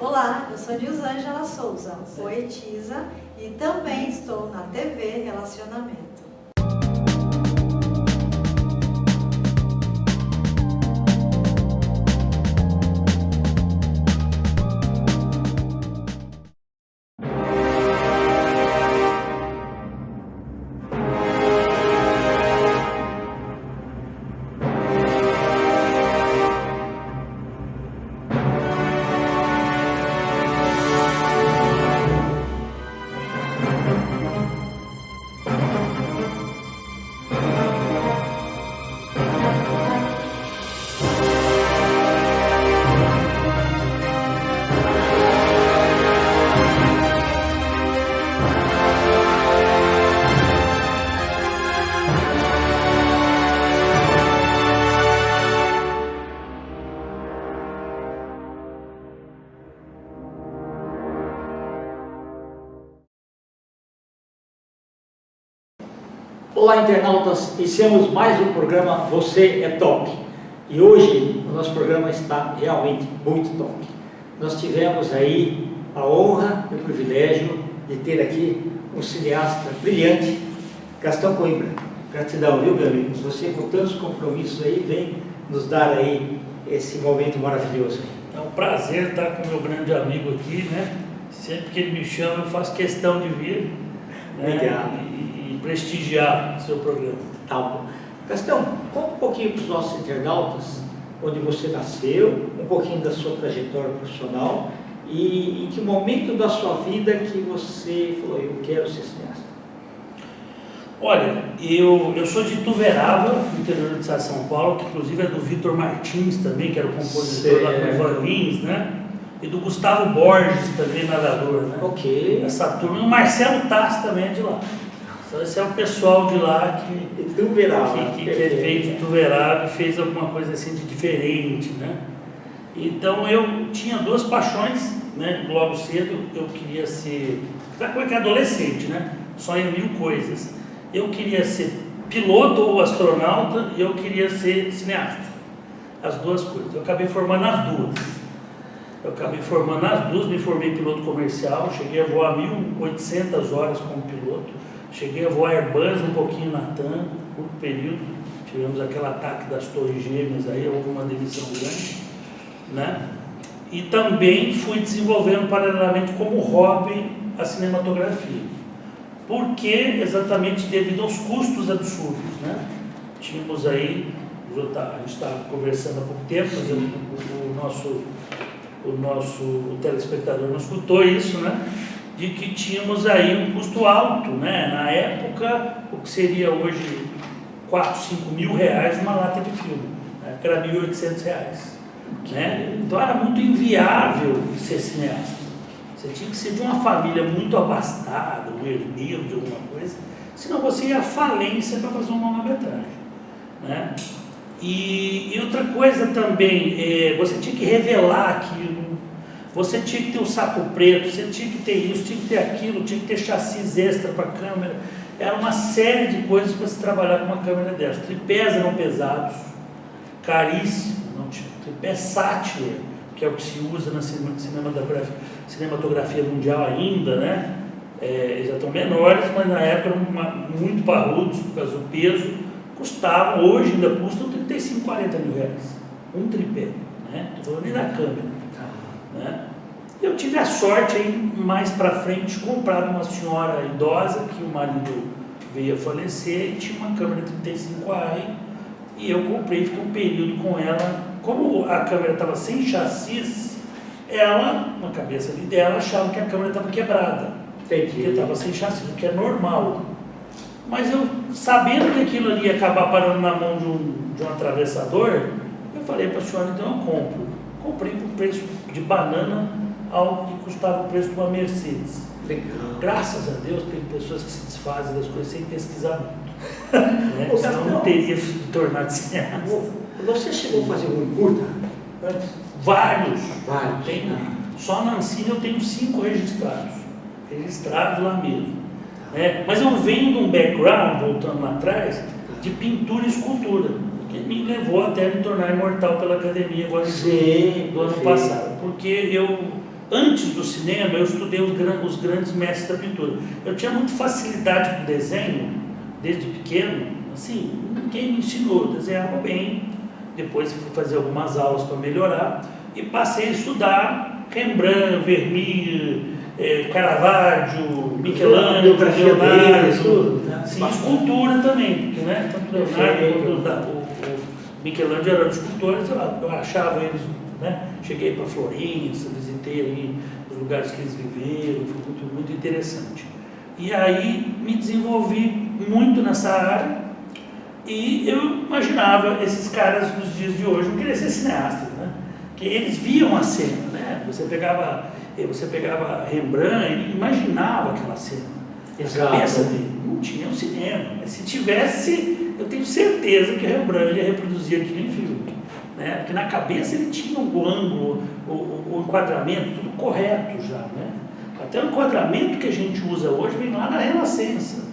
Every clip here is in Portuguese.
Olá, eu sou Nilzângela Souza, poetisa, e também estou na TV Relacionamento. Olá, internautas, iniciamos mais um programa Você é Top. E hoje o nosso programa está realmente muito top. Nós tivemos aí a honra e o privilégio de ter aqui um cineasta brilhante, Gastão Coimbra. Gratidão, viu, meu amigo? Você com tantos compromissos aí vem nos dar aí esse momento maravilhoso. É um prazer estar com o meu grande amigo aqui, né? Sempre que ele me chama eu faço questão de vir, né? Obrigado. E prestigiar o seu programa. Tá bom. Gastão, conta um pouquinho para os nossos internautas onde você nasceu, um pouquinho da sua trajetória profissional e em que momento da sua vida que você falou, eu quero ser cineasta. Olha, eu sou de Ituverava, no interior de São Paulo, que inclusive é do Vitor Martins também, que era o compositor lá com o Ivan Lins, né? E do Gustavo Borges também, nadador, né? Ok. Essa turma, e o Marcelo Tassi também é de lá. Então esse é o pessoal de lá que veio de Ituverava e fez alguma coisa assim de diferente, né? Então eu tinha duas paixões, né? Logo cedo eu queria ser, sabe como é que é adolescente, né? Sonha mil coisas. Eu queria ser piloto ou astronauta e eu queria ser cineasta. As duas coisas. Eu acabei formando as duas. Me formei piloto comercial, cheguei a voar 1.800 horas como piloto. Cheguei a voar Airbus um pouquinho na TAM, curto período. Tivemos aquele ataque das torres gêmeas, aí houve uma demissão grande, né? E também fui desenvolvendo paralelamente como hobby a cinematografia. Por quê? Exatamente devido aos custos absurdos, né? Tínhamos aí, a gente estava conversando há pouco tempo, mas o nosso telespectador não escutou isso, né? De que tínhamos aí um custo alto, né? Na época, o que seria hoje 4, 5 mil reais uma lata de filme, né? Que era 1.800 reais, né? Então era muito inviável ser cineasta. Você tinha que ser de uma família muito abastada, um herdeiro de alguma coisa, senão você ia à falência para fazer uma longa-metragem, né? E outra coisa também, você tinha que revelar aquilo, você tinha que ter o saco preto, você tinha que ter isso, tinha que ter aquilo, tinha que ter chassis extra para a câmera. Era uma série de coisas para se trabalhar com uma câmera dessa. Tripés eram pesados, caríssimos, tripé Sattler, que é o que se usa na cinematografia mundial ainda, né? Eles já estão menores, mas na época eram muito parrudos por causa do peso. Custavam, hoje ainda custam 35, 40 mil reais. Um tripé, né? Estou falando nem da câmera. Né? Eu tive a sorte aí, mais para frente, de comprar uma senhora idosa que o marido veio a falecer e tinha uma câmera 35i e eu comprei, fiquei um período com ela. Como a câmera estava sem chassis, ela, na cabeça ali dela, achava que a câmera estava quebrada. Porque estava sem chassis, o que é normal. Mas eu, sabendo que aquilo ali ia acabar parando na mão de um atravessador, eu falei para a senhora, então eu compro. Comprei por preço de banana, algo que custava o preço de uma Mercedes. Legal. Graças a Deus tem pessoas que se desfazem das coisas sem pesquisar muito. Né? Senão não teria se tornado cineasta. Você chegou a fazer um curta? Vários. Tem, só na Ancine eu tenho 5 registrados lá mesmo. Mas eu venho de um background, voltando lá atrás, de pintura e escultura, que me levou até me tornar imortal pela academia agora do ano passado, porque eu antes do cinema, eu estudei os grandes mestres da pintura. Eu tinha muita facilidade com desenho, desde pequeno, assim, ninguém me ensinou, eu desenhava bem, depois fui fazer algumas aulas para melhorar, e passei a estudar Rembrandt, Vermeer, Caravaggio, Michelangelo, Leonardo, sim, escultura também, porque, né, tanto Leonardo quanto o Michelangelo eram escultores, eu achava eles, né, cheguei para Florença, visitei ali os lugares que eles viveram, foi muito, muito interessante. E aí me desenvolvi muito nessa área e eu imaginava esses caras dos dias de hoje, não queria ser cineastas, né, que eles viam a cena, né, você pegava Rembrandt e imaginava aquela cena. Exato. A cabeça dele não tinha um cinema, mas se tivesse, eu tenho certeza que Rembrandt ia reproduzir aquilo em filme, né? Porque na cabeça ele tinha o ângulo, o enquadramento, tudo correto já, né? Até o enquadramento que a gente usa hoje vem lá na Renascença,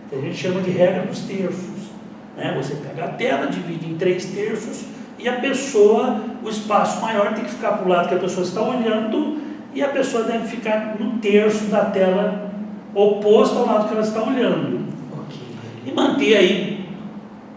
que a gente chama de regra dos terços, né? Você pega a tela, divide em 3 terços e a pessoa, o espaço maior tem que ficar para o lado que a pessoa está olhando e a pessoa deve ficar no terço da tela oposto ao lado que ela está olhando. E manter aí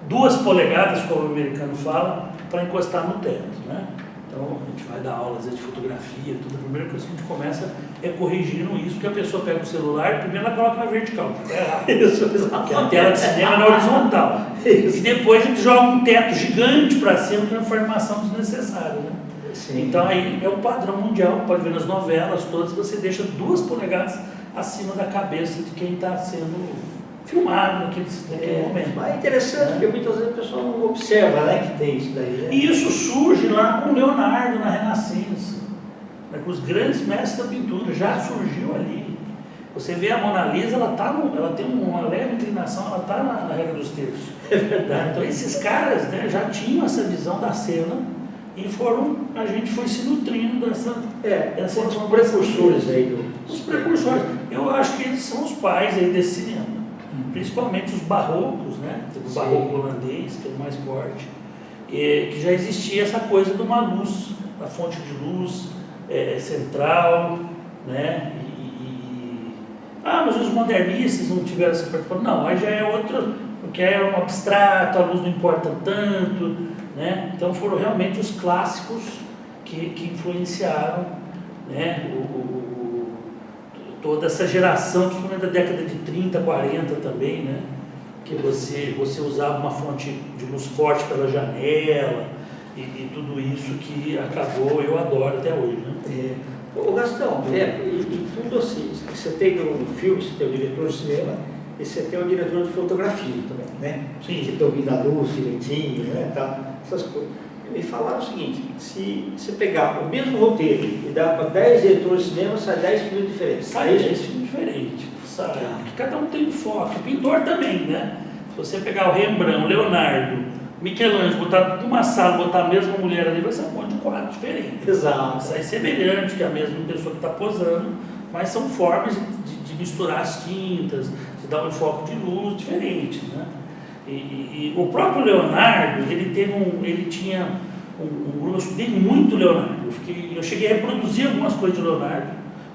2 polegadas, como o americano fala, para encostar no teto, né? Então, a gente vai dar aulas de fotografia, tudo. A primeira coisa que a gente começa é corrigindo isso, porque a pessoa pega o celular, primeiro ela coloca na vertical, porque a tela de cinema é na horizontal. E depois a gente joga um teto gigante para cima, que é uma informação desnecessária, né? Sim. Então aí é o padrão mundial, pode ver nas novelas todas, você deixa 2 polegadas acima da cabeça de quem está sendo filmado naquele momento. Mas é interessante, porque muitas vezes a pessoa não observa, né, que tem isso daí. Né? E isso surge lá com Leonardo na Renascença, né, com os grandes mestres da pintura, já surgiu ali. Você vê a Mona Lisa, ela tem uma leve inclinação, ela está na regra dos terços. É verdade. Então esses caras, né, já tinham essa visão da cena e a gente foi se nutrindo dessa são precursores aí os precursores. Eu acho que eles são os pais aí desse cinema, principalmente os barrocos, né? O barroco holandês, que é o mais forte, que já existia essa coisa de uma luz, a fonte de luz central, né? Mas os modernistas não tiveram essa preocupação. Não, aí já é outro, porque é um abstrato, a luz não importa tanto, né? Então foram realmente os clássicos que influenciaram, né, toda essa geração, principalmente da década de 30, 40 também, né? Que você usava uma fonte de luz forte pela janela e tudo isso que acabou, eu adoro até hoje, né? Ô Gastão, e tudo assim, você tem no filme, você tem o diretor de cinema e você tem o diretor de fotografia também, né? Sim. Que domina a luz direitinho, né? Tá, essas coisas. Me falaram o seguinte, se você pegar o mesmo roteiro e dar para 10 diretores de cinema, sai 10 filmes diferentes. Sai 10 filmes diferentes, sabe? Porque cada um tem um foco, o pintor também, né? Se você pegar o Rembrandt, o Leonardo, Michelangelo, botar numa sala, botar a mesma mulher ali, vai ser um monte de quadros diferentes. Exato. Sai semelhante, que é a mesma pessoa que está posando, mas são formas de misturar as tintas, de dar um foco de luz diferentes, né? E o próprio Leonardo, ele tinha um grupo, eu estudei muito Leonardo, eu cheguei a reproduzir algumas coisas de Leonardo,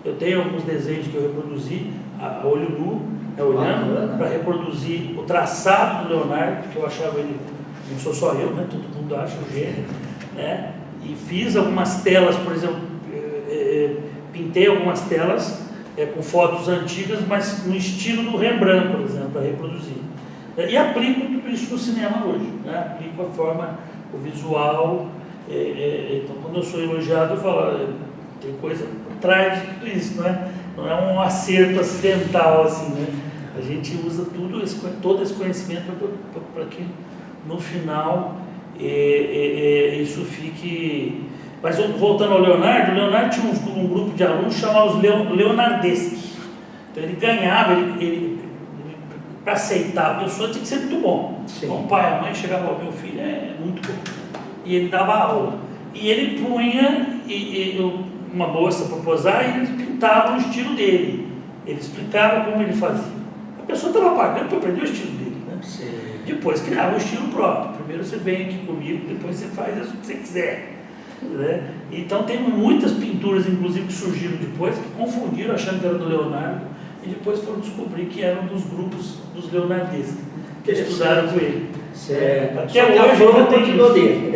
eu tenho alguns desenhos que eu reproduzi a olho nu, olhando para reproduzir o traçado do Leonardo, que eu achava ele, não sou só eu, né? Todo mundo acha o gênio, né? E fiz algumas telas, por exemplo, pintei algumas telas com fotos antigas, mas no estilo do Rembrandt, por exemplo, para reproduzir. E aplico tudo isso no cinema hoje, né? Aplico a forma, o visual. Então, quando eu sou elogiado, eu falo, tem coisa atrás de tudo isso, né? Não é um acerto acidental, assim, né? A gente usa todo esse conhecimento para que no final isso fique. Mas voltando ao Leonardo, o Leonardo tinha um grupo de alunos chamados Leonardeschi. Então ele ganhava, para aceitar a pessoa tinha que ser muito bom. Então, o pai e a mãe chegavam ao meu filho, é muito bom. E ele dava aula. E ele punha uma bolsa para posar e eles pintavam o estilo dele. Ele explicava como ele fazia. A pessoa estava pagando para aprender o estilo dele, né? Depois criava o estilo próprio. Primeiro você vem aqui comigo, depois você faz o que você quiser. Né? Então tem muitas pinturas, inclusive, que surgiram depois, que confundiram achando que era do Leonardo, e depois foram descobrir que eram dos grupos dos leonardescos, que estudaram com ele. Certo. Até hoje hoje a fama ainda tem continua isso. dele.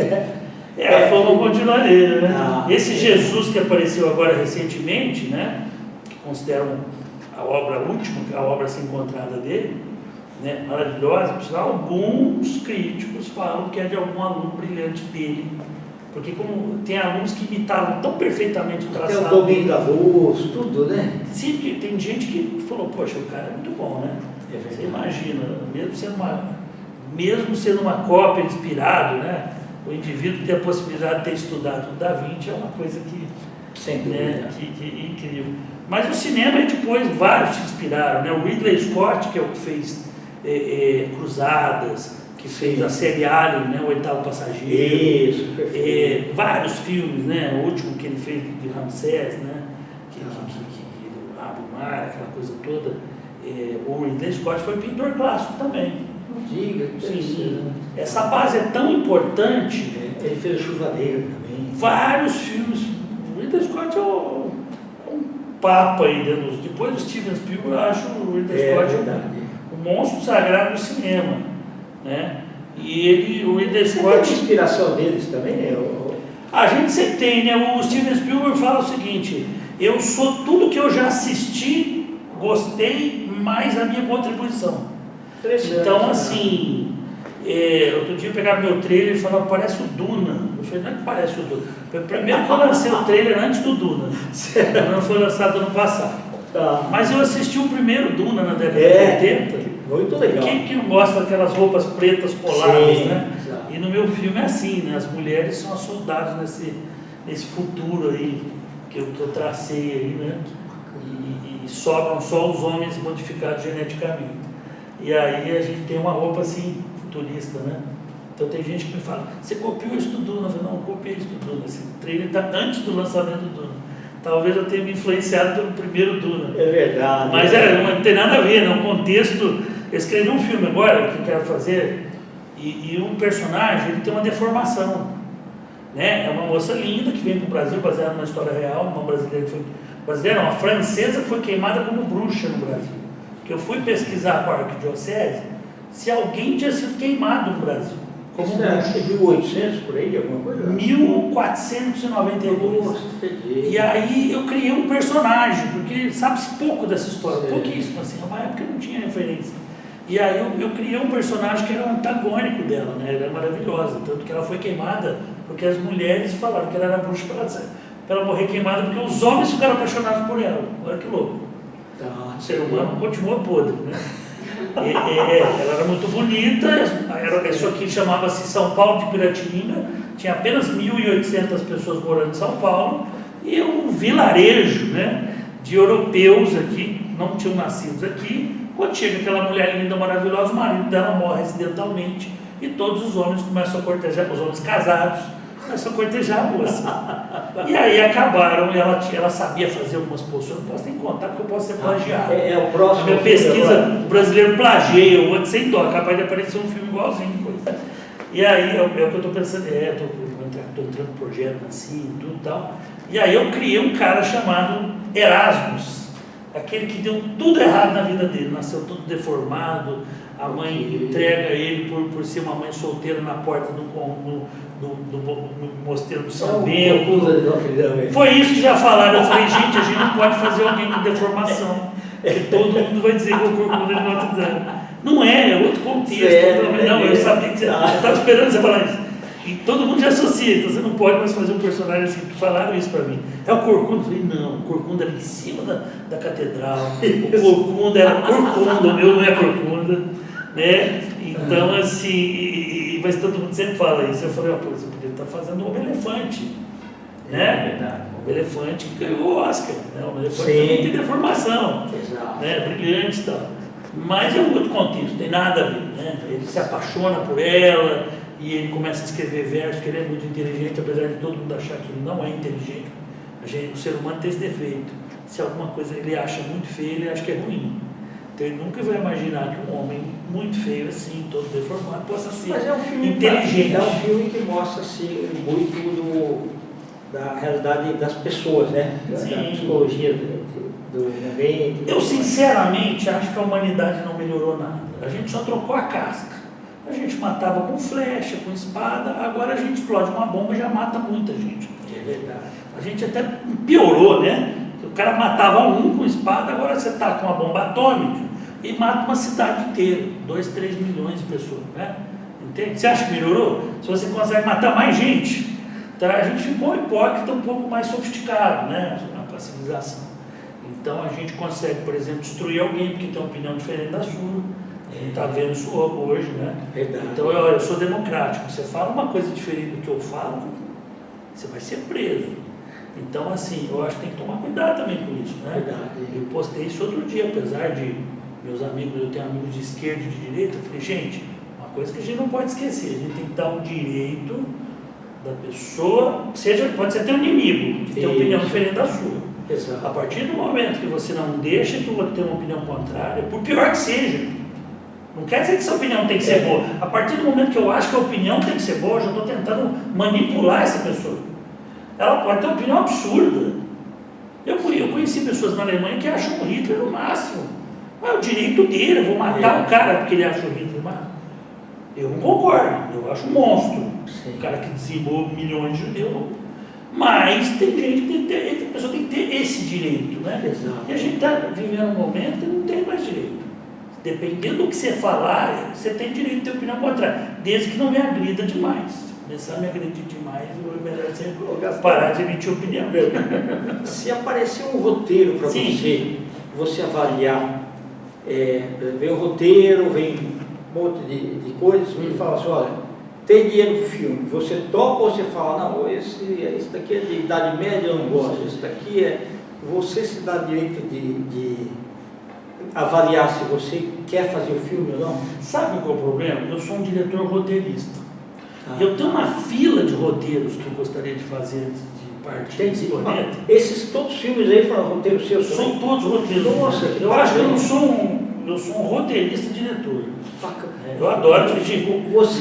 A fama continua nele, né? Esse é. Jesus que apareceu agora recentemente, né? Que consideram a obra última, a obra assim encontrada dele, né? Maravilhosa, por sinal, alguns críticos falam que é de algum aluno brilhante dele. Porque como tem alunos que imitavam tão perfeitamente o traçado. Até o domínio da luz, tudo, né? Sim, porque tem gente que falou, poxa, o cara é muito bom, né? Você imagina, mesmo sendo uma cópia inspirado, né? O indivíduo ter a possibilidade de ter estudado o Da Vinci é uma coisa que, sem dúvida, né, que é incrível. Mas o cinema, depois, vários se inspiraram, né? O Ridley Scott, que é o que fez Cruzadas, que fez a série Alien, né? O Oitavo Passageiro. Isso, perfeito. Vários filmes, né? O último que ele fez de Ramsés, né? Que abre o mar, aquela coisa toda. O Ridley Scott foi pintor clássico também. Diga, sim. Essa base é tão importante. Ele fez o Chuvadeiro também. Vários filmes. O Ridley Scott é um papa aí, depois do Steven Spielberg, eu acho o Ridley Scott um monstro sagrado do cinema, né? E o Ridley Scott... Tem inspiração deles também, né? A gente sempre tem, né? O Steven Spielberg fala o seguinte: eu sou tudo que eu já assisti, gostei, mais a minha contribuição. Então, assim, outro dia eu pegava meu trailer e falava, parece o Duna. Eu falei, não é que parece o Duna. Foi o primeiro que eu lancei o trailer antes do Duna. Não foi lançado ano passado. Tá. Mas eu assisti o primeiro Duna na década de 80. Muito legal. Quem que não gosta daquelas roupas pretas coladas, né? Exato. E no meu filme é assim, né? As mulheres são as soldados nesse futuro aí que eu tracei aí, né? E sobram só os homens modificados geneticamente. E aí a gente tem uma roupa assim, futurista, né? Então tem gente que me fala, você copiou isso do Duna? Eu falei, não, eu copiei isso do Duna. Esse trailer está antes do lançamento do Duna. Talvez eu tenha me influenciado pelo primeiro Duna. É verdade. Mas não tem nada a ver, né? Um contexto. Eu escrevi um filme agora que eu quero fazer, e um personagem, ele tem uma deformação. Né? É uma moça linda que veio para o Brasil, baseada numa história real, uma brasileira que foi... Brasileira, uma francesa que foi queimada como bruxa no Brasil. Que eu fui pesquisar com a arquidiocese se alguém tinha sido queimado no Brasil. Como isso é 1800 por aí, alguma coisa? 1492. Nossa, e aí eu criei um personagem, porque sabe-se pouco dessa história, pouquíssimo, assim, na época não tinha referência. E aí eu criei um personagem que era o antagônico dela, né? Ela é maravilhosa, tanto que ela foi queimada porque as mulheres falaram que ela era bruxa para ela morrer queimada, porque os homens ficaram apaixonados por ela. Olha que louco. O ser humano continua podre, né? Ela era muito bonita, isso aqui chamava-se São Paulo de Piratininga, tinha apenas 1.800 pessoas morando em São Paulo, e um vilarejo, né, de europeus aqui, não tinham nascidos aqui. Quando chega aquela mulher linda, maravilhosa, o marido dela morre acidentalmente, e todos os homens começam a cortejar, os homens casados, começam a cortejar a moça. E aí acabaram, e ela sabia fazer algumas posições, eu não posso nem contar porque eu posso ser plagiado. O próximo. A minha pesquisa, o brasileiro plageia, o outro sem dó, capaz de aparecer um filme igualzinho. Coisa. E aí, é o que eu estou pensando, estou entrando no projeto assim, tudo e tal. E aí eu criei um cara chamado Erasmus, aquele que deu tudo errado na vida dele, nasceu todo deformado, a mãe entrega ele por ser uma mãe solteira na porta do mosteiro do São Bento. Foi isso que já falaram. Eu falei, gente, a gente não pode fazer alguém com deformação, porque todo mundo vai dizer que o corcunda de Notre Dame. Não é outro contexto. Não, eu sabia que você estava esperando você falar isso. E todo mundo já associa, então você não pode mais fazer um personagem assim. Falaram isso para mim. É o corcunda? Eu falei, não, o corcunda era em cima da catedral. O corcunda era corcunda, o meu não é corcunda. Né? Então, assim, mas todo mundo sempre fala isso. Eu falei, pô, você podia estar fazendo um Homem-Elefante. Né? Verdade. O Homem-Elefante ganhou o Oscar. Né? O Homem-Elefante também tem deformação. Exato. Né? Brilhante e tal. Mas é um outro contexto, tem nada a ver. Né? Ele se apaixona por ela e ele começa a escrever versos, que ele é muito inteligente, apesar de todo mundo achar que ele não é inteligente. O ser humano tem esse defeito. Se alguma coisa ele acha muito feia, ele acha que é ruim. Então ele nunca vai imaginar que um homem muito feio assim, todo deformado, possa ser inteligente. É um filme que mostra assim, muito da realidade das pessoas, né? Da psicologia do ambiente. Eu sinceramente acho que a humanidade não melhorou nada. A gente só trocou a casca. A gente matava com flecha, com espada, agora a gente explode uma bomba e já mata muita gente. É verdade. A gente até piorou, né? O cara matava um com espada, agora você está com uma bomba atômica e mata uma cidade inteira, 2, 3 milhões de pessoas, né? Entende? Você acha que melhorou? Se você consegue matar mais gente, então a gente ficou hipócrita, um pouco mais sofisticado, né? A civilização. Então a gente consegue, por exemplo, destruir alguém porque tem uma opinião diferente da sua. A gente está vendo isso hoje, né? Verdade. Então eu sou democrático. Você fala uma coisa diferente do que eu falo, você vai ser preso. Então, assim, eu acho que tem que tomar cuidado também com isso, né? Verdade. Eu postei isso outro dia, apesar de meus amigos, eu tenho amigos de esquerda e de direita, eu falei, gente, uma coisa que a gente não pode esquecer, a gente tem que dar o direito da pessoa, pode ser até um inimigo, que tem uma opinião diferente da sua. Exato. A partir do momento que você não deixa que o outro tenha uma opinião contrária, por pior que seja, não quer dizer que essa opinião tem que ser boa. A partir do momento que eu acho que a opinião tem que ser boa, eu já estou tentando manipular essa pessoa. Ela pode ter uma opinião absurda. Eu conheci pessoas na Alemanha que acham o Hitler o máximo. Mas é o direito dele, eu vou matar o cara porque ele acha o Hitler o máximo. Eu não concordo, eu acho um monstro. Sim. O cara que dizimou milhões de judeus. Mas tem gente que tem que ter, a pessoa tem que ter esse direito, né? Exato. E a gente está vivendo um momento que não tem mais direito. Dependendo do que você falar, você tem direito de ter opinião contrária, desde que não me agrida demais. Se começar a me agredir demais, é melhor você parar de emitir opinião. Se aparecer um roteiro para você avaliar, vem o roteiro, vem um monte de coisas, e fala assim, olha, tem dinheiro para o filme, você topa ou você fala, não, esse daqui é de idade média, eu não gosto, esse daqui você se dá direito de avaliar se você quer fazer o filme ou não? Sabe qual é o problema? Eu sou um diretor roteirista. Eu tenho uma fila de roteiros que eu gostaria de fazer antes de partir desse planeta. Esses todos os filmes aí foram roteiros seus? São todos roteiros. Nossa, eu acho que eu não sou um roteirista diretor. Eu adoro dirigir,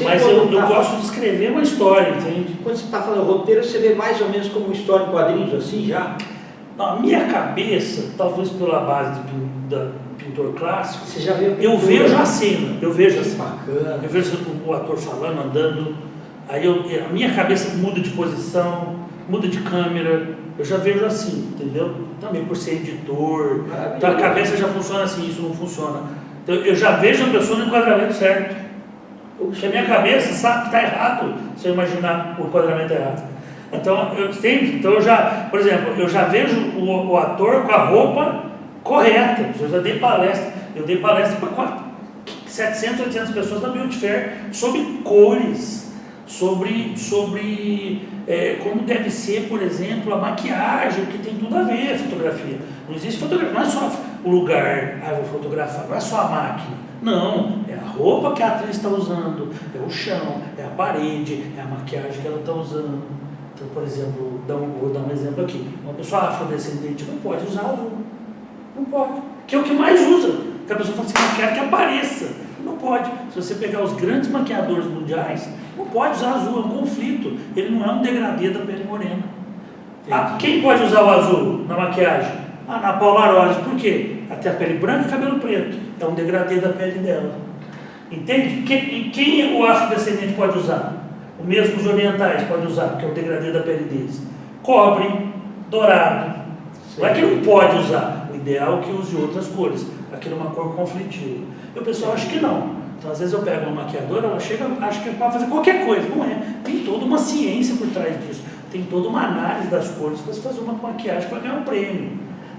mas eu gosto de escrever uma história, entende? Quando você está falando roteiro, você vê mais ou menos como história em quadrinhos, assim, já? Na minha cabeça, talvez pela base da pintor clássico, você já viu eu vejo a cena, eu vejo assim, bacana. Eu vejo o ator falando, andando, aí a minha cabeça muda de posição, muda de câmera, eu já vejo assim, entendeu? Também por ser editor, então a cabeça já funciona assim, isso não funciona. Então eu já vejo a pessoa no enquadramento certo, porque a minha cabeça sabe que está errado se eu imaginar o enquadramento errado. Então eu já, por exemplo, eu já vejo o ator com a roupa correta. Eu já dei palestra, para 700, 800 pessoas na Beauty Fair sobre cores, sobre como deve ser, por exemplo, a maquiagem, que tem tudo a ver a fotografia. Não existe fotografia, não é só o lugar, vou fotografar, não é só a máquina. Não, é a roupa que a atriz está usando, é o chão, é a parede, é a maquiagem que ela está usando. Então, por exemplo, vou dar um exemplo aqui. Uma pessoa afrodescendente não pode usar azul. Não pode. Que é o que mais usa. Porque a pessoa fala assim, eu quero que apareça. Não pode. Se você pegar os grandes maquiadores mundiais, não pode usar azul, é um conflito. Ele não é um degradê da pele morena. Quem pode usar o azul na maquiagem? Na Paula Rose. Por quê? Até a pele branca e cabelo preto. É um degradê da pele dela. Entende? Quem o afrodescendente pode usar? O mesmo os orientais podem usar, porque é o degradê da pele deles. Cobre, dourado. Sim. Não é que não pode usar. O ideal é que use outras cores. Aquilo é uma cor conflitiva. E o pessoal acha que não. Então, às vezes eu pego uma maquiadora, ela chega, acha que pode fazer qualquer coisa. Não é. Tem toda uma ciência por trás disso. Tem toda uma análise das cores para você fazer uma maquiagem para ganhar um prêmio.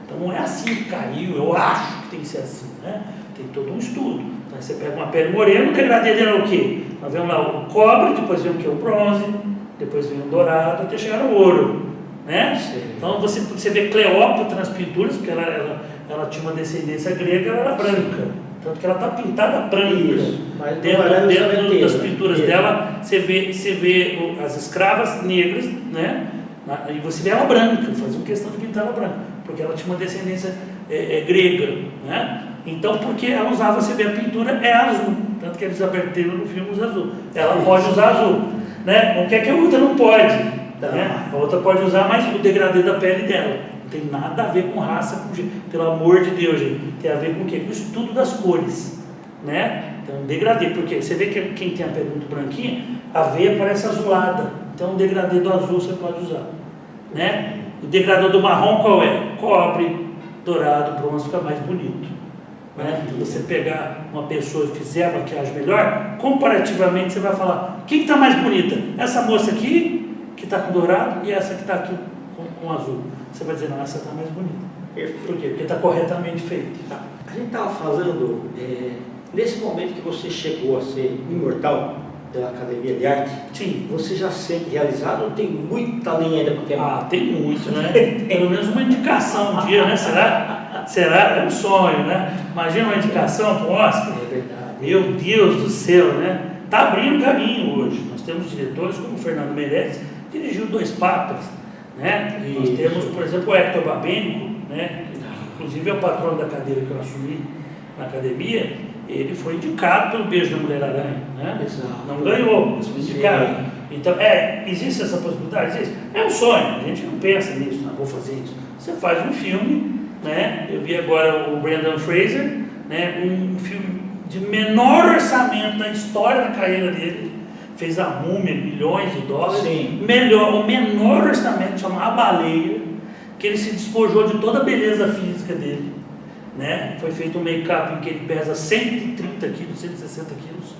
Então não é assim que caiu, eu acho que tem que ser assim, né? Tem todo um estudo. Então você pega uma pele morena, o degradê dela é o quê? Nós vemos lá o cobre, depois vem o que? O bronze, depois vem o dourado, até chegar no ouro, né? Sim. Então você vê Cleópatra nas pinturas, porque ela tinha uma descendência grega, ela era branca. Tanto que ela está pintada branca. Isso, mas dentro das pinturas dela, você vê as escravas negras, né? E você vê ela branca, faziam questão de pintar ela branca, porque ela tinha uma descendência grega, né? Então, porque ela usava, você vê a pintura é azul, tanto que eles advertiram no filme usa azul. Ela pode usar azul, né? Não quer que a outra não pode. Né? A outra pode usar, mas o degradê da pele dela. Não tem nada a ver com raça, pelo amor de Deus, gente. Tem a ver com o quê? Com o estudo das cores. Né? Então, degradê, porque você vê que quem tem a pele muito branquinha, a veia parece azulada. Então, o degradê do azul você pode usar. Né? O degradê do marrom qual é? Cobre, dourado, bronze, fica mais bonito. Né? Se você pegar uma pessoa e fizer a maquiagem melhor, comparativamente você vai falar: quem está mais bonita? Essa moça aqui, que está com dourado, e essa que está aqui com azul. Você vai dizer: não, essa está mais bonita. Por quê? Porque está corretamente feito. Tá. A gente estava falando, nesse momento que você chegou a ser imortal pela Academia de Arte, Sim. você já se sente realizado ou tem muita linha ainda para queimar? Ah, tem muito, né? Pelo menos uma indicação um dia, né? Será? É um sonho, né? Imagina uma indicação para o Oscar. É verdade. Meu Deus do céu, né? Está abrindo caminho hoje. Nós temos diretores como o Fernando Meirelles, dirigiu 2 Papas, né? E nós temos, por exemplo, o Hector Babenco, né? Inclusive é o patrono da cadeira que eu assumi na academia. Ele foi indicado pelo Beijo da Mulher-Aranha, né? Exato. Não ganhou, mas foi indicado. Então, existe essa possibilidade? Existe. É um sonho, a gente não pensa nisso, não vou fazer isso. Você faz um filme, né? Eu vi agora o Brendan Fraser, né? Um filme de menor orçamento da história da carreira dele, fez a Múmia, milhões de dólares. Sim. O menor orçamento, chama A Baleia, que ele se despojou de toda a beleza física dele. Né? Foi feito um make-up em que ele pesa 130 quilos, 160 quilos,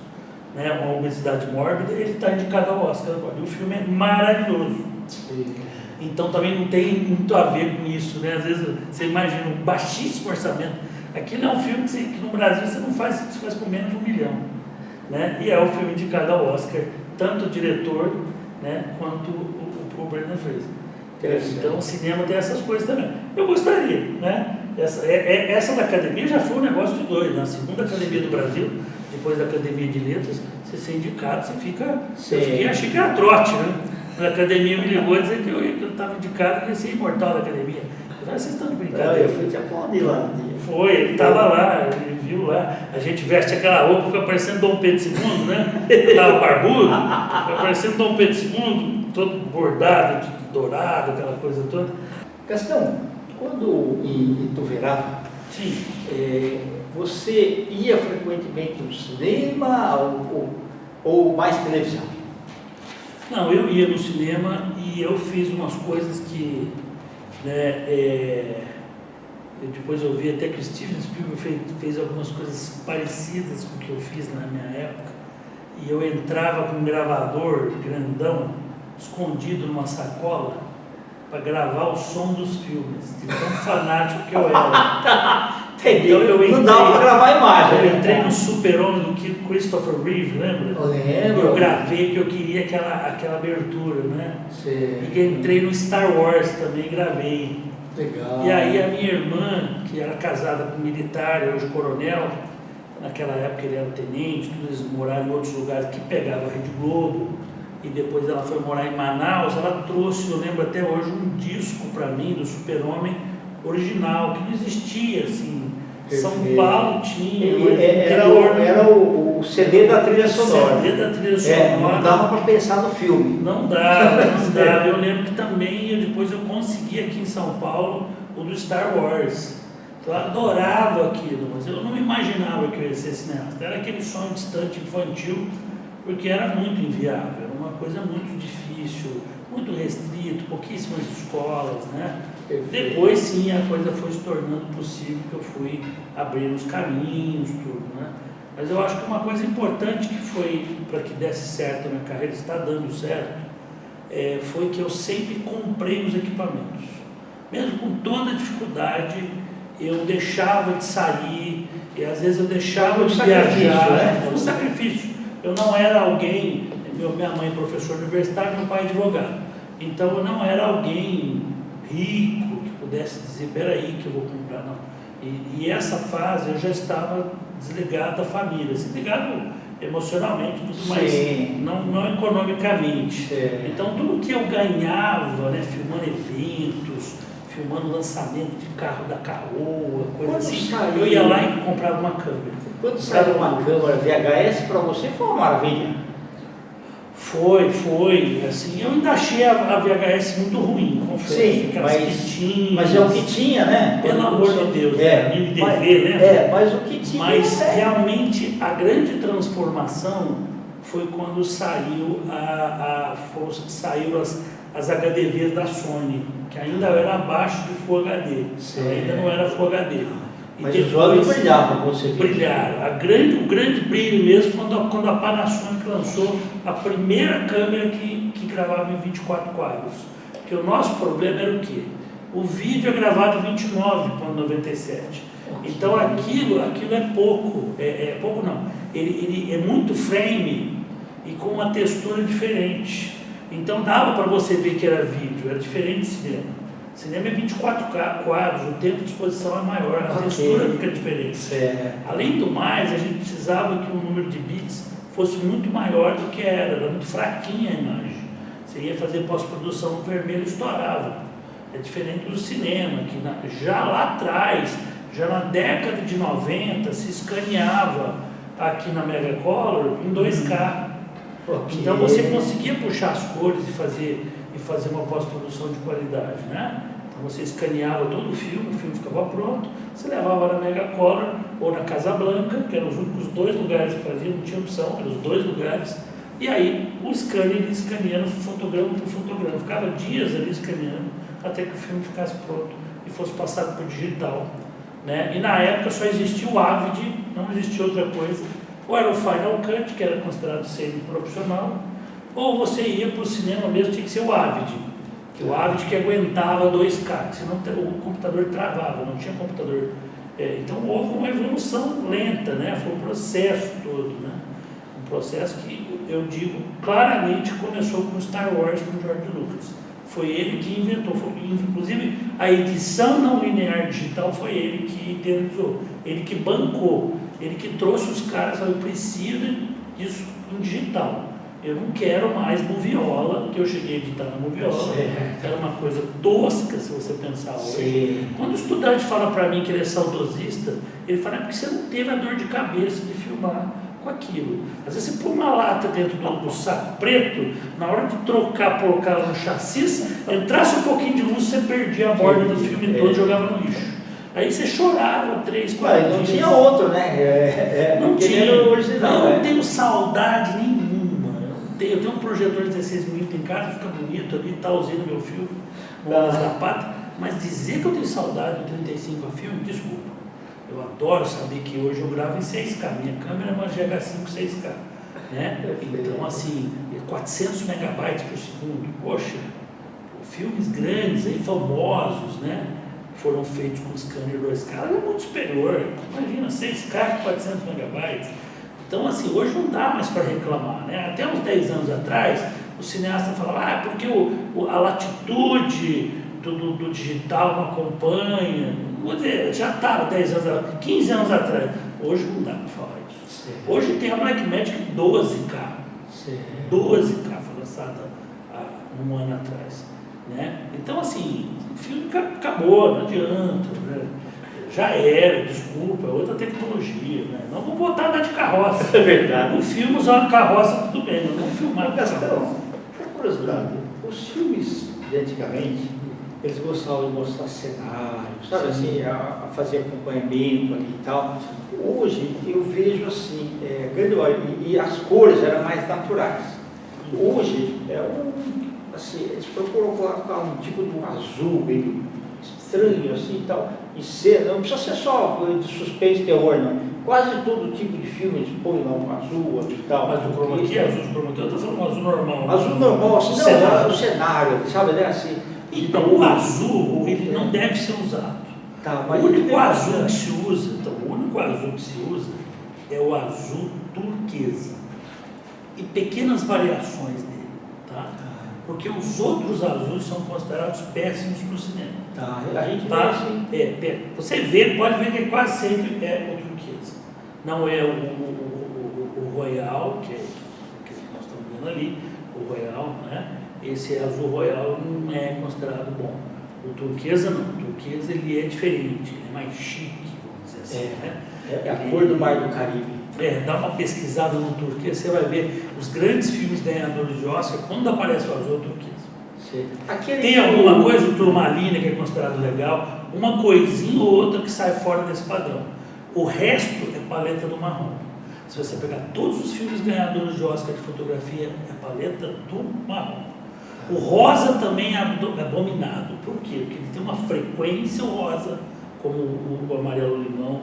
né? Uma obesidade mórbida, ele está indicado ao Oscar agora. E o filme é maravilhoso. Sim. Então também não tem muito a ver com isso, né? Às vezes você imagina um baixíssimo orçamento. Aquilo é um filme que no Brasil você faz com menos de 1 milhão. Né? E é o filme indicado ao Oscar, tanto o diretor, né, quanto o Brendan Fraser. Então o cinema tem essas coisas também. Eu gostaria, né? Essa da academia já foi um negócio de doido. Na segunda academia do Brasil, depois da Academia de Letras, você ser indicado, você fica. Eu achei que era trote, né? A academia me ligou a dizer que eu estava indicado e ia ser imortal da academia. Eu falei: vocês estão de brincadeira. Eu fui te aplaudir lá. Foi, ele estava lá, ele viu lá. A gente veste aquela roupa, fica parecendo Dom Pedro II, né? Eu estava barbudo, fica parecendo Dom Pedro II, todo bordado, dourado, aquela coisa toda. Gastão, quando em Ituverava, Sim. Você ia frequentemente no cinema ou mais televisão? Não, eu ia no cinema e eu fiz umas coisas que, né, depois eu vi até que o Steven Spielberg fez algumas coisas parecidas com o que eu fiz na minha época, e eu entrava com um gravador grandão, escondido numa sacola, para gravar o som dos filmes, de tão fanático que eu era. Entendi. Então, não dava para gravar a imagem. Eu entrei no Super-Homem do Christopher Reeve, lembra? Eu lembro. Eu gravei, que eu queria aquela abertura, né? Sim. E entrei no Star Wars também, gravei. Legal. E aí a minha irmã, que era casada com um militar, hoje coronel, naquela época ele era tenente, eles moraram em outros lugares que pegava a Rede Globo, e depois ela foi morar em Manaus, ela trouxe, eu lembro até hoje, um disco para mim do Super-Homem original, que não existia, assim. São Paulo tinha, era o CD da trilha sonora. CD da trilha sonora. Não dava para pensar no filme. Não dava. Eu lembro que também, depois eu consegui aqui em São Paulo o do Star Wars. Então, eu adorava aquilo, mas eu não imaginava que eu ia ser cineasta. Era aquele sonho distante, infantil, porque era muito inviável, era uma coisa muito difícil, muito restrito, pouquíssimas escolas, né? Depois sim a coisa foi se tornando possível, que eu fui abrindo os caminhos, tudo, né? Mas eu acho que uma coisa importante que foi para que desse certo a minha carreira, está dando certo, foi que eu sempre comprei os equipamentos. Mesmo com toda a dificuldade, eu deixava de sair, e às vezes eu deixava de viajar, né? Foi um sacrifício. Eu não era alguém, minha mãe é professora universitária, meu pai é advogado. Então eu não era alguém rico que pudesse dizer: peraí que eu vou comprar, não. E essa fase eu já estava desligado da família, assim, ligado emocionalmente, tudo, mas não economicamente. Então tudo que eu ganhava, né, filmando eventos, filmando lançamento de carro da Caoa, coisa assim, eu ia lá e comprava uma câmera. Quando saiu uma câmera VHS para você foi uma maravilha. Foi, assim, eu ainda achei a VHS muito ruim, confesso. Sim, mas é o que tinha, né? Pelo amor de Deus, MTV, né? Mas o que tinha. Mas realmente a grande transformação foi quando saiu saíram as HDVs da Sony, que ainda era abaixo de Full HD, ainda não era Full HD. Mas os olhos brilhavam, você viu? Brilharam. O grande brilho mesmo quando a Panasonic lançou a primeira câmera que gravava em 24 quadros. Porque o nosso problema era o quê? O vídeo é gravado em 29,97. Então aquilo é pouco. Pouco não. Ele é muito frame e com uma textura diferente. Então dava para você ver que era vídeo, era diferente de cinema. Cinema é 24 quadros, o tempo de exposição é maior, a textura fica diferente. Além do mais, a gente precisava que o número de bits fosse muito maior do que era muito fraquinha a imagem. Você ia fazer pós-produção no vermelho, estourava. É diferente do cinema, que já lá atrás, já na década de 90, se escaneava aqui na Megacolor em 2K. Então você conseguia puxar as cores e fazer uma pós-produção de qualidade, né? Então você escaneava todo o filme ficava pronto, você levava na Megacolor ou na Casa Blanca, que eram os únicos 2 lugares que fazia, não tinha opção, eram os 2 lugares, e aí o scanner ia escaneando fotograma por fotograma, ficava dias ali escaneando até que o filme ficasse pronto e fosse passado para o digital, né? E na época só existia o Avid, não existia outra coisa, ou era o Final Cut, que era considerado semi-profissional, ou você ia para o cinema mesmo, tinha que ser o Avid, que o Avid que aguentava 2K, senão o computador travava, não tinha computador. Então houve uma evolução lenta, né? Foi um processo todo, né? Um processo que eu digo claramente começou com Star Wars, com George Lucas. Foi ele que inventou, inclusive a edição não linear digital foi ele que idealizou, ele que bancou, ele que trouxe os caras, eu preciso disso em digital. Eu não quero mais moviola, que eu cheguei a editar na moviola, era uma coisa tosca se você pensar hoje. Sim. Quando o estudante fala para mim que ele é saudosista, ele fala, porque você não teve a dor de cabeça de filmar com aquilo. Às vezes você põe uma lata dentro do saco preto, na hora de trocar, colocar no chassi, entrasse um pouquinho de luz, você perdia a borda do filme todo e jogava no lixo. Aí você chorava 3, 4 dias. Não tinha outro, né? Não tinha. Original, não tenho saudade nenhuma. Eu tenho um projetor de 16mm em casa, fica bonito ali, está usando meu filme, Molas da Pátria, mas dizer que eu tenho saudade do 35 a filme, desculpa. Eu adoro saber que hoje eu gravo em 6K, minha câmera é uma GH5 6K, né? Então assim, 400 megabytes por segundo, poxa, filmes grandes, aí, famosos, né? Foram feitos com scanner 2K, é muito superior, imagina, 6K com 400 megabytes. Então, assim, hoje não dá mais para reclamar, né? Até uns 10 anos atrás, o cineasta falava, porque a latitude do digital não acompanha. Vou dizer, já estava 10 anos atrás, 15 anos atrás. Hoje não dá para falar isso. Sim. Hoje tem a Blackmagic 12K. Sim. 12K, foi lançada há um ano atrás. Né? Então, assim, o filme acabou, não adianta, né? Já era, desculpa, é outra tecnologia, né? Não vamos voltar a andar de carroça. É verdade. No filme usar uma carroça, tudo bem, não vamos filmar com carroça. Por curiosidade, os filmes de antigamente, eles gostavam de mostrar cenários, sabe assim, a fazer acompanhamento ali e tal. Hoje eu vejo assim, e as cores eram mais naturais. Hoje assim, eles procuram colocar um tipo de um azul meio estranho assim e tal. E não precisa ser só de suspense e terror, não. Quase todo tipo de filme eles põem lá um azul ali e tal. Mas o chroma key é azul de chroma key, eu estou falando um azul normal. Azul normal, assim, o cenário, sabe, né? Assim, então o azul, ele não deve ser usado. Tá, o único azul que se usa, é o azul turquesa. E pequenas variações dele, tá? Porque os outros azuis são considerados péssimos para o cinema. Tá, a gente vê assim. Você pode ver que quase sempre é o turquesa. Não é o Royal, que nós estamos vendo ali, o Royal, né? Esse azul Royal não é considerado bom. O turquesa não, o turquesa ele é diferente, ele é mais chique, vamos dizer assim. É a cor do Mar do Caribe. dá uma pesquisada no turquês, você vai ver os grandes filmes ganhadores de Oscar, quando aparece o azul turquês. Tem alguma coisa, o Turmalina, que é considerado legal, uma coisinha ou outra que sai fora desse padrão. O resto é paleta do marrom. Se você pegar todos os filmes ganhadores de Oscar de fotografia, é paleta do marrom. O rosa também é abominado. Por quê? Porque ele tem uma frequência rosa, como o amarelo-limão,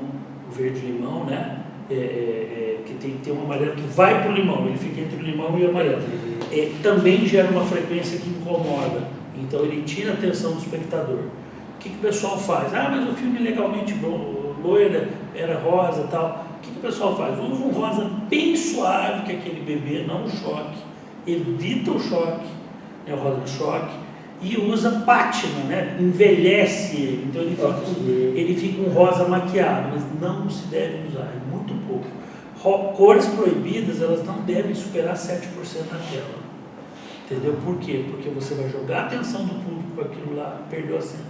o verde-limão, né? Que tem um amarelo que vai para o limão, ele fica entre o limão e o amarelo. Também gera uma frequência que incomoda, então ele tira a atenção do espectador. O que o pessoal faz? Mas o filme legalmente loira, era rosa e tal. O que o pessoal faz? Usa um rosa bem suave, que é aquele bebê, não o choque, evita o choque, o rosa choque, e usa pátina, né? Envelhece ele, então ele fica um rosa maquiado, mas não se deve usar, é muito pouco. Cores proibidas, elas não devem superar 7% na tela, entendeu? Por quê? Porque você vai jogar a atenção do público com aquilo lá, perdeu a cena,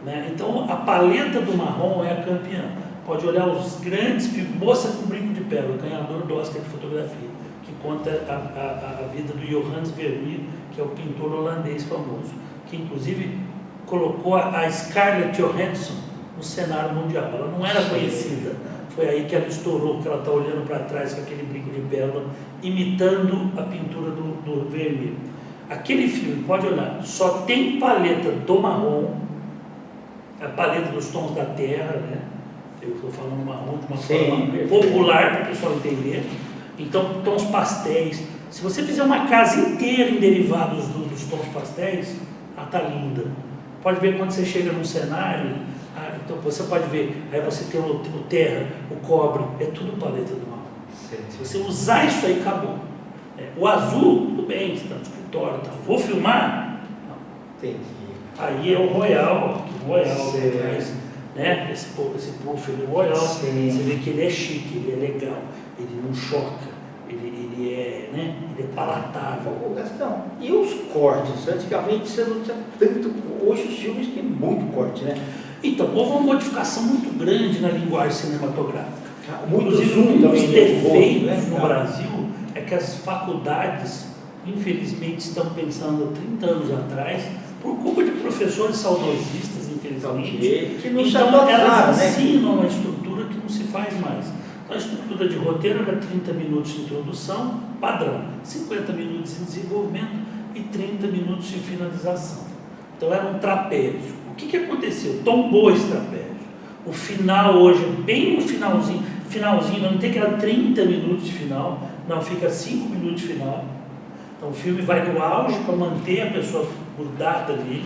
né? Então a paleta do marrom é a campeã. Pode olhar os grandes filmes, Moça com Brinco de Pérola, ganhador do Oscar de fotografia, que conta a vida do Johannes Vermeer, que é o pintor holandês famoso, que inclusive colocou a Scarlett Johansson no cenário mundial. Ela não era conhecida, foi aí que ela estourou, que ela está olhando para trás com aquele brinco de pérola, imitando a pintura do Vermeer. Aquele filme, pode olhar, só tem paleta do marrom, a paleta dos tons da terra, né? Eu estou falando marrom de uma forma popular para o pessoal entender. Então, tons pastéis. Se você fizer uma casa inteira em derivados dos tons pastéis, ela está linda. Pode ver quando você chega num cenário, então você pode ver, aí você tem o terra, o cobre, é tudo paleta do marrom. Se você usar isso aí, acabou. O azul, tudo bem, você está no escritório, tá. Vou filmar? Não. Entendi. Aí é o Royal, né? Esse puff é Royal, você vê que ele é chique, ele é legal, ele não choca, ele é palatável. Ô Gastão, e os cortes? Antigamente você não tinha tanto, hoje os filmes têm muito corte, né? Então, houve uma modificação muito grande na linguagem cinematográfica. Inclusive, um dos defeitos né? no Brasil é que as faculdades, infelizmente, estão pensando há 30 anos atrás, por culpa de professores saudosistas, infelizmente, que não então elas né? ensinam uma estrutura que não se faz mais. Então, a estrutura de roteiro era 30 minutos de introdução, padrão, 50 minutos de desenvolvimento e 30 minutos de finalização. Então era um trapézio. O que aconteceu? Tombou esse trapézio. O final hoje é bem no finalzinho, não tem que era 30 minutos de final, não, fica 5 minutos de final. Então o filme vai no auge para manter a pessoa grudada ali.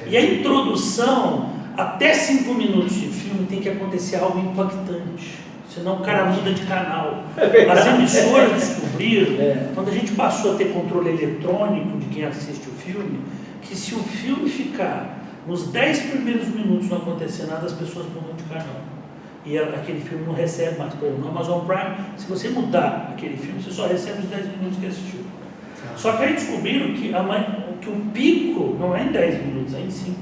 E a introdução, até 5 minutos de filme, tem que acontecer algo impactante. Senão o cara muda de canal. As emissoras descobriram, quando a gente passou a ter controle eletrônico de quem assiste o filme, que se o filme ficar nos 10 primeiros minutos não acontecer nada, as pessoas mudam de canal. E aquele filme não recebe mais. Por exemplo, no Amazon Prime, se você mudar aquele filme, você só recebe os 10 minutos que assistiu. Só que aí descobriram que o pico não é em 10 minutos, é em 5.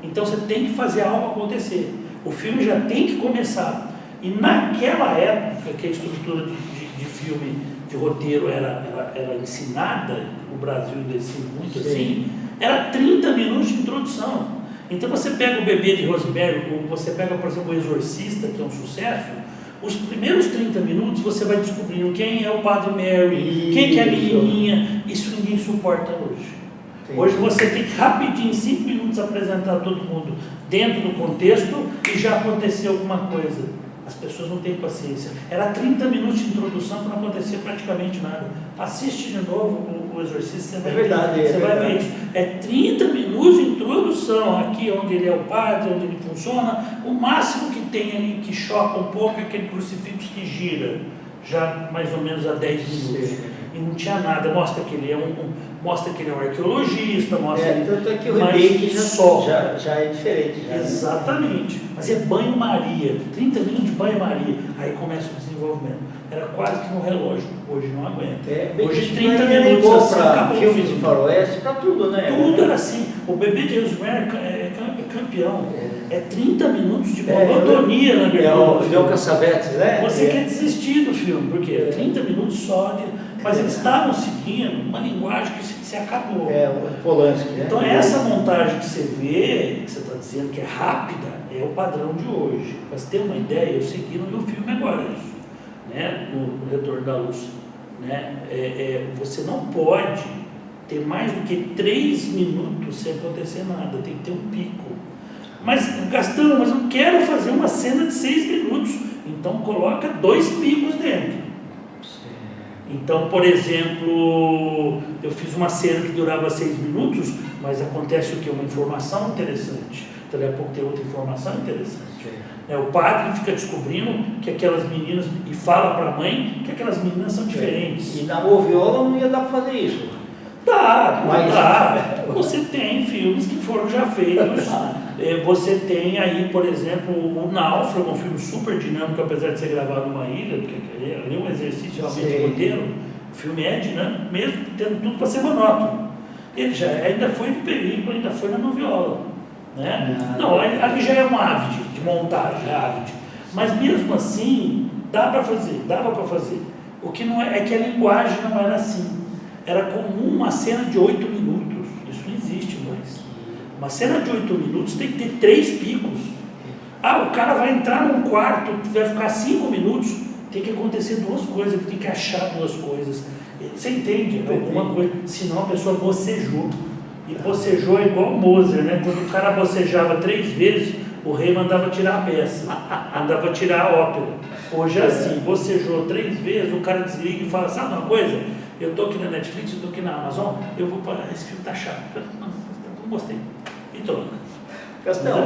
Então você tem que fazer algo acontecer. O filme já tem que começar. E naquela época que a estrutura de filme, de roteiro era ensinada, o Brasil ensina muito assim, era 30 minutos de introdução. Então você pega o Bebê de Rosemary, ou você pega, por exemplo, o Exorcista, que é um sucesso, os primeiros 30 minutos você vai descobrindo quem é o Padre Mary, quem que é a menininha, isso ninguém suporta hoje. Hoje você tem que rapidinho, em 5 minutos, apresentar todo mundo dentro do contexto e já aconteceu alguma coisa. As pessoas não têm paciência. Era 30 minutos de introdução para não acontecer praticamente nada. Assiste de novo o Exorcista, você vai ver isso. É 30 minutos de introdução, aqui onde ele é o padre, onde ele funciona. O máximo que tem ali que choca um pouco é aquele crucifixo que gira, já mais ou menos a 10 minutos. E não tinha nada. Mostra que ele é um arqueologista, mostra tanto é que o remake já é diferente. Exatamente. Mas é banho-maria, 30 minutos de banho-maria. Aí começa o desenvolvimento. Era quase que no relógio. Hoje não aguenta. Hoje 30 minutos assim, para filmes de faroeste, para tudo, né? Tudo era assim. O Bebê de Rosemary é campeão. É 30 minutos de monotonia na abertura. É o Cassavetes, né? Você quer desistir do filme, porque 30 minutos só de... Mas eles estavam seguindo uma linguagem que se acabou. O Polanski, né? Então essa montagem que você vê, que você está dizendo que é rápida, é o padrão de hoje. Para você ter uma ideia, eu segui no meu filme agora isso, né? No Retorno da Luz. Né? Você não pode ter mais do que 3 minutos sem acontecer nada, tem que ter um pico. Mas, Gastão, mas eu quero fazer uma cena de 6 minutos, então coloca 2 picos dentro. Então, por exemplo, eu fiz uma cena que durava 6 minutos, mas acontece o quê? Uma informação interessante. Então, daqui a pouco tem outra informação interessante. O padre fica descobrindo que aquelas meninas, e fala para a mãe que aquelas meninas são diferentes. E na Moviola não ia dar para fazer isso. Dá. Você tem filmes que foram já feitos. Você tem aí, por exemplo, o Náufrago, um filme super dinâmico, apesar de ser gravado numa ilha, porque ali é um exercício realmente de roteiro. O filme é dinâmico, mesmo tendo tudo para ser monótono. Ele já ainda foi de película, ainda foi na Moviola. Né? Não, ali já é um hábito de montagem, mas mesmo assim dava para fazer. O que não é que a linguagem não era assim. Era comum uma cena de 8 minutos. Isso não existe mais. Uma cena de 8 minutos tem que ter 3 picos. O cara vai entrar num quarto, vai ficar 5 minutos, tem que acontecer 2 coisas, tem que achar 2 coisas. Você entende? Alguma coisa. Senão a pessoa bocejou. E bocejou é igual o Mozart, né? Quando o cara bocejava 3 vezes, o rei mandava tirar a peça, mandava tirar a ópera. Hoje é assim, bocejou 3 vezes, o cara desliga e fala, sabe uma coisa? Eu estou aqui na Netflix, eu estou aqui na Amazon, eu vou parar, esse filme está chato, não gostei. E troca. Castelo,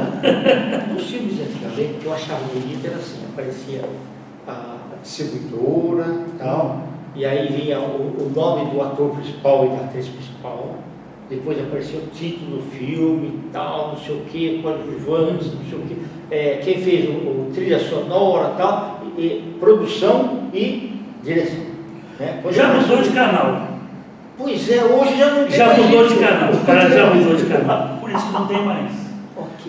nos filmes antigamente, que eu achava bonito, era assim, aparecia a distribuidora e tal, e aí vinha o nome do ator principal e da atriz principal, depois aparecia o título do filme e tal, não sei o que, coadjuvantes, não sei o que, quem fez o trilha sonora e tal, e produção e direção. Né? Já mudou de canal. Pois é, hoje já não tem Já mais mudou isso. de canal, o cara já mudou de canal, por isso que não tem mais.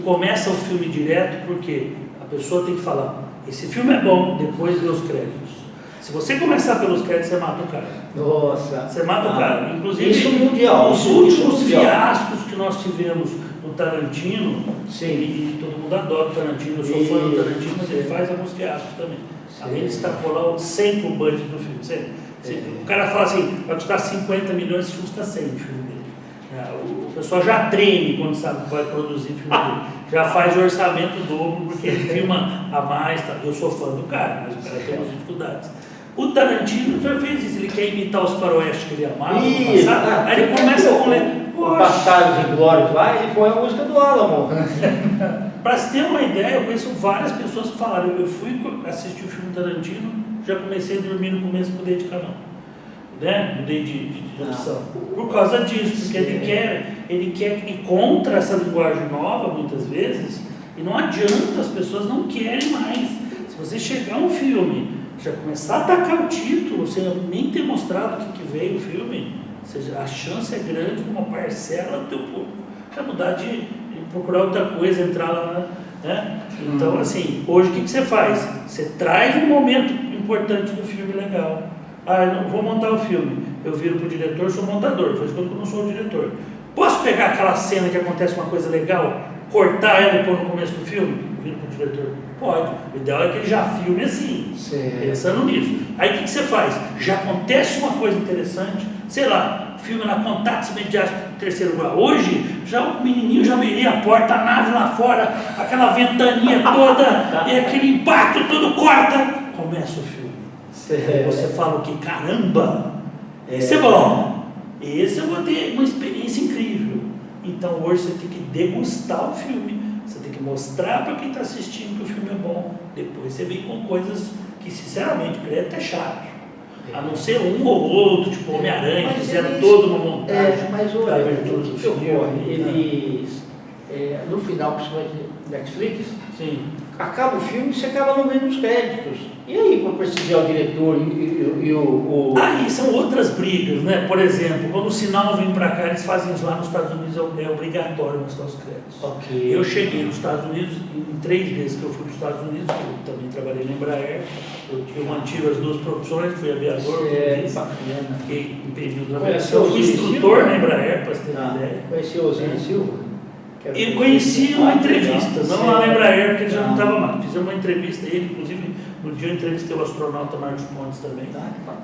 Começa o filme direto porque a pessoa tem que falar, esse filme é bom, depois vê os créditos. Se você começar pelos créditos, você mata o cara. Nossa. Você mata o cara. Inclusive, isso mundial. Os últimos fiascos que nós tivemos no Tarantino, sim. E todo mundo adora o Tarantino, eu sou fã do Tarantino, mas ele faz alguns fiascos também. Além de extrapolar sempre o budget do filme. Sempre. O cara fala assim, vai custar 50 milhões, custa 100 o filme dele. O pessoal já treme quando sabe que vai produzir filme dele. Já faz o orçamento dobro, porque ele filma a mais. Tá? Eu sou fã do cara, mas o cara tem umas dificuldades. O Tarantino já fez isso, ele quer imitar os faroestes que ele amava no passado, aí ele começa a ler. Bastardos Inglórios lá, ele põe a música do Alamo. Para se ter uma ideia, eu conheço várias pessoas que falaram, eu fui assistir o filme Tarantino, já comecei a dormir no começo, mudei de canal. Né? Mudei de opção. Por causa disso, porque ele quer ir contra essa linguagem nova, muitas vezes, e não adianta, as pessoas não querem mais. Se você chegar a um filme, já começar a atacar o título, sem nem ter mostrado o que veio o filme, ou seja, a chance é grande de uma parcela do teu público já mudar de procurar outra coisa, entrar lá, né? Então, assim, hoje o que você faz? Você traz um momento importante do filme legal. Eu não vou montar o filme. Eu viro para o diretor, sou montador, faz tempo que eu não sou o diretor. Posso pegar aquela cena que acontece uma coisa legal, cortar ela e pôr no começo do filme? Eu viro para o diretor. Pode. O ideal é que ele já filme assim, pensando nisso. Aí o que você faz? Já acontece uma coisa interessante, sei lá, filme lá, contatos imediatos do terceiro grau. Hoje, já o menininho já abriria a porta, a nave lá fora, aquela ventaninha toda, e aquele impacto todo corta, começa o filme. Aí você fala o que? Caramba! Esse é bom! Esse eu vou ter uma experiência incrível. Então hoje você tem que degustar o filme, você tem que mostrar para quem está assistindo que o filme é bom. Depois você vem com coisas que, sinceramente, crédito é chato. A não ser um ou outro, tipo Homem-Aranha, que fizeram toda uma montagem. Mas olha, o que ocorre? Eles, no final, principalmente Netflix, sim, acaba o filme e você acaba não vendo os créditos. E aí, para prestigiar o diretor e o... Aí são outras brigas, né? Por exemplo, quando o sinal vem para cá, eles fazem isso lá nos Estados Unidos, é obrigatório mostrar os créditos. Ok. Eu cheguei nos Estados Unidos, em 3 vezes que eu fui para os Estados Unidos, eu também trabalhei na Embraer, eu mantive as 2 profissões, fui aviador, fiquei em período na aviação, eu fui instrutor na Embraer, para você ter uma ideia. Conheci o Osírio Silva? E conheci uma entrevista, não lá na Embraer, porque ele já não estava mais. Fizemos uma entrevista, ele, inclusive, no dia eu entrevistei o astronauta Marcos Pontes também.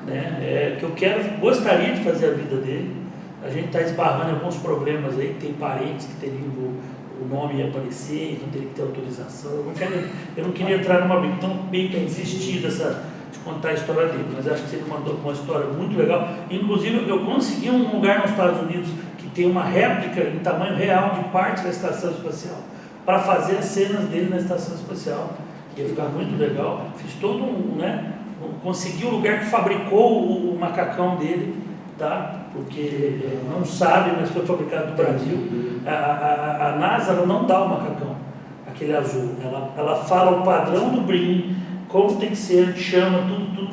Né? Que eu gostaria de fazer a vida dele. A gente está esbarrando em alguns problemas aí, tem parentes que teriam o nome ia aparecer, não teria que ter autorização. Eu não queria entrar numa briga, então meio que desisti de contar a história dele, mas acho que você mandou uma história muito legal. Inclusive, eu consegui um lugar nos Estados Unidos que tem uma réplica em tamanho real de parte da estação espacial, para fazer as cenas dele na estação espacial. Ia ficar muito legal. Fiz todo consegui o lugar que fabricou o macacão dele, tá? Porque não sabe, mas foi fabricado no Brasil. A NASA ela não dá o macacão, aquele azul. Ela fala o padrão do brim, como tem que ser, chama,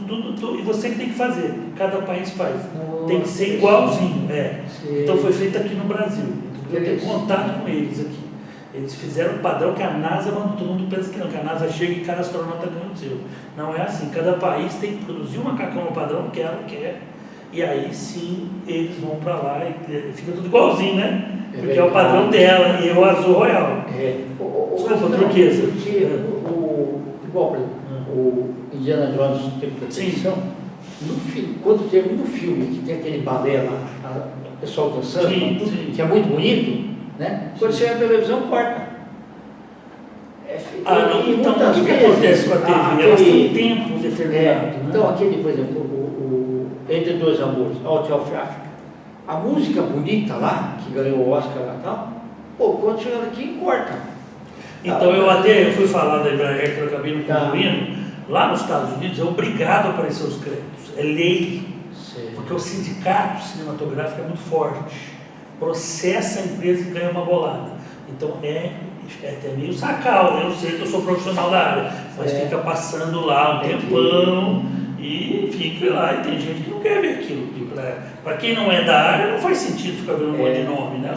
tudo, e você que tem que fazer. Cada país faz. Tem que ser igualzinho. Então foi feito aqui no Brasil. Eu tenho contato com eles aqui. Eles fizeram o padrão que a NASA mandou. Todo mundo pensa que não, que a NASA chega e cada astronauta ganha o seu. Não é assim. Cada país tem que produzir um macacão no padrão que ela quer. E aí sim eles vão para lá e fica tudo igualzinho, né? Porque é o padrão dela e é o azul royal. Desculpa, turquesa. Igual, por exemplo, o Indiana Jones tem proteção. Quando termina o filme, que tem aquele balé lá, o pessoal dançando, que é muito bonito, né? Quando você vê a televisão, corta. Então o que acontece com a TV? Elas têm um tempo determinado. Né? Então, aquele, por exemplo, o Entre Dois Amores, Out of Africa, a música bonita lá, que ganhou o Oscar lá e tal, quando chega aqui, corta. Então eu fui falar da Embraer, que eu acabei não concluindo, lá nos Estados Unidos é obrigado a aparecer os créditos, é lei, porque o sindicato cinematográfico é muito forte, processa a empresa e ganha uma bolada. Então é até meio sacal, eu sei que eu sou profissional da área, mas fica passando lá um tempão e fica lá, e tem gente que não quer ver aquilo. Para quem não é da área, não faz sentido ficar vendo um monte de nome, né?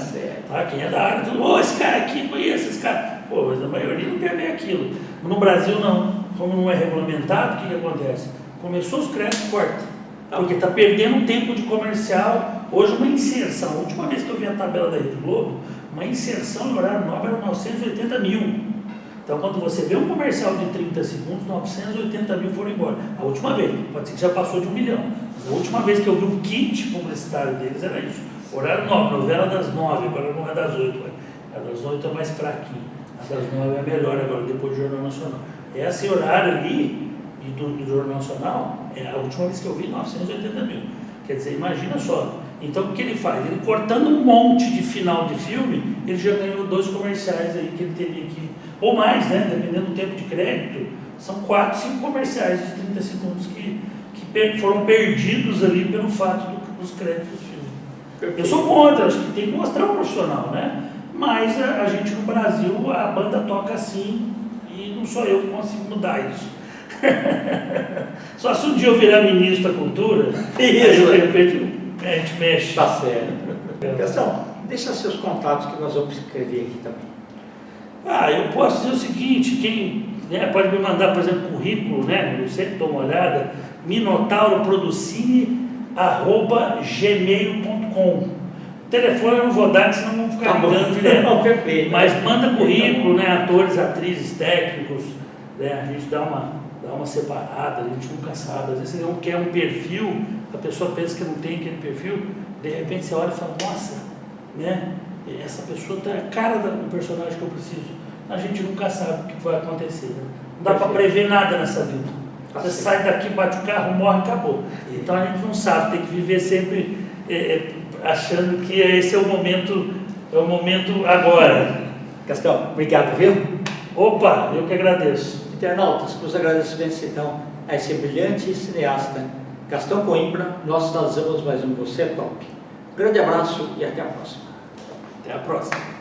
Tá? Quem é da área, tudo, esse cara aqui, conhece esse cara. Mas a maioria não quer ver aquilo. No Brasil não, como não é regulamentado, o que acontece? Começou os créditos, corta. Porque está perdendo tempo de comercial. Hoje uma inserção, a última vez que eu vi a tabela da Rede Globo, uma inserção no horário nobre era 980 mil. Então quando você vê um comercial de 30 segundos, 980 mil foram embora. A última vez, pode ser que já passou de 1 milhão. Mas a última vez que eu vi um kit publicitário deles era isso. Horário nobre, novela das 9, agora não é das 8. A das 8 é mais fraquinho. A das 9 é melhor agora, depois do Jornal Nacional. Esse horário ali, do Jornal Nacional, a última vez que eu vi, 980 mil. Quer dizer, imagina só. Então o que ele faz? Ele cortando um monte de final de filme, ele já ganhou 2 comerciais aí que ele teria que... Ou mais, né? Dependendo do tempo de crédito, são 4, 5 comerciais de 30 segundos que foram perdidos ali pelo fato dos créditos do filme. Eu sou contra, acho que tem que mostrar o profissional, né? Mas a gente no Brasil, a banda toca assim e não sou eu que consigo mudar isso. Só se um dia eu virar ministro da cultura, aí de repente a gente mexe. Tá certo. Gastão, deixa seus contatos que nós vamos escrever aqui também. Eu posso dizer o seguinte, quem pode me mandar, por exemplo, currículo, né? Eu sempre dou uma olhada, minotauroproducine@gmail.com. Telefone eu não vou dar, senão não vão ficar ligando direto. Não, perfeito. Mas manda currículo, né? Atores, atrizes, técnicos, né? A gente dá uma separada, a gente nunca sabe. Às vezes você não quer um perfil, a pessoa pensa que não tem aquele perfil, de repente você olha e fala, nossa, né? Essa pessoa está a cara do personagem que eu preciso. A gente nunca sabe o que vai acontecer. Né? Não dá para prever nada nessa vida. Você sai daqui, bate o carro, morre, acabou. Então a gente não sabe, tem que viver sempre achando que esse é o momento agora. Gastão, obrigado, viu? Opa, eu que agradeço. Internautas, os agradecimentos então a esse brilhante cineasta Gastão Coimbra. Nós finalizamos mais um Você é Top. Um grande abraço e até a próxima. Até a próxima.